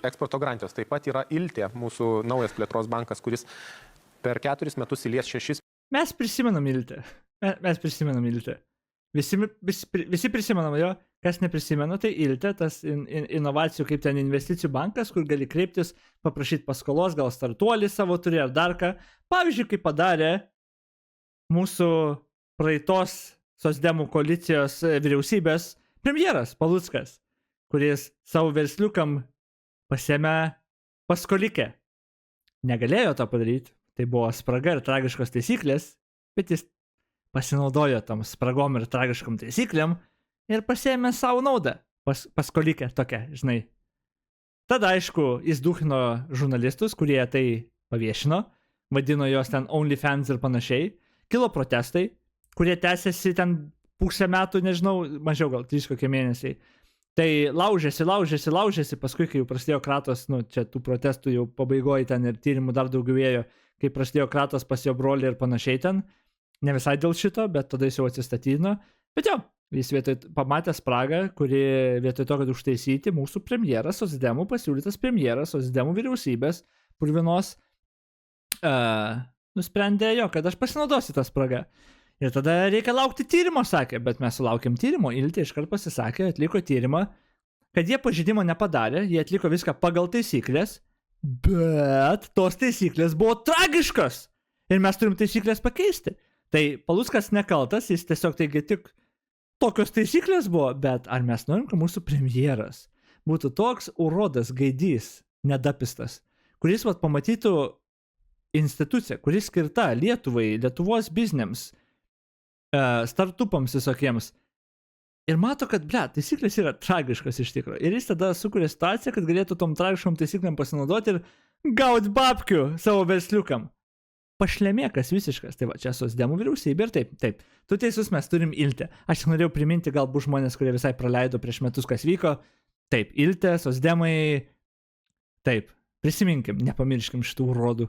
eksporto garantijos. Taip pat yra Iltė, mūsų naujas plėtros bankas, kuris per 4 metus įlies 6. Mes prisimenam Iltę. Mes prisimenam Iltę. Visi prisimenam jo, kas neprisimena, tai Iltė, tas inovacijų kaip ten investicijų bankas, kur gali kreiptis, paprašyti paskolos, gal startuolį savo turi ar dar ką. Pavyzdžiui, kaip padarė mūsų praeitos socdemų koalicijos vyriausybės premjeras Paluckas, kuris savo versliukam pasėmė paskolikę. Negalėjo to padaryti, tai buvo spraga ir tragiškos taisyklės, bet jis pasinaudojo tam spragom ir tragiškom taisyklėm ir pasėmė savo naudą. Paskolikę tokią, žinai. Tada, aišku, jis duhino žurnalistus, kurie tai paviešino, vadino jos ten OnlyFans ir panašiai. Kilo protestai, kurie tęsiasi ten pusę metų, nežinau, mažiau gal 3 kokie mėnesiai. Tai laužėsi, paskui, kai jau prasidėjo kratos, čia tų protestų jau pabaigoje ten ir tyrimų dar daugiau ėjo, kai prasidėjo kratos pas jo brolį ir panašiai ten. Ne visai dėl šito, bet tada jis jau atsistatydino. Bet jo, jis pamatė spragą, kuri vietoj to, kad užtaisyti, mūsų premjeras, socdemų pasiūlytas premjeras, socdemų vyriausybės, purvinos, nusprendė jo, kad aš pasinaudosiu tą spragą. Ir tada reikia laukti tyrimo, sakė, bet mes sulaukėm tyrimo. Iltė iškart pasisakė, atliko tyrimą, kad jie pažeidimo nepadarė, jie atliko viską pagal taisyklės, bet tos taisyklės buvo tragiškos. Ir mes turim taisyklės pakeisti. Tai Paluckas nekaltas, jis tiesiog taigi tik tokios taisyklės buvo, bet ar mes norim, kad mūsų premjeras būtų toks urodas, gaidys, nedapistas, kuris pamatytų instituciją, kuris skirta Lietuvai, Lietuvos bizniams, startupams visokiems. Ir mato, kad, taisyklės yra tragiškas iš tikrųjų. Ir jis tada sukuria situaciją, kad galėtų tom tragiškom taisyklėm pasinaudoti ir gauti babkių savo versliukam. Pašlemėkas visiškas. Tai va, čia socdemų vyriausybė ir taip. Tu teisus, mes turim Iltę. Aš norėjau priminti galbūt žmonės, kurie visai praleido prieš metus, kas vyko. Taip, Iltė, socdemai. Taip, prisiminkim, nepamirškim šitų rodų.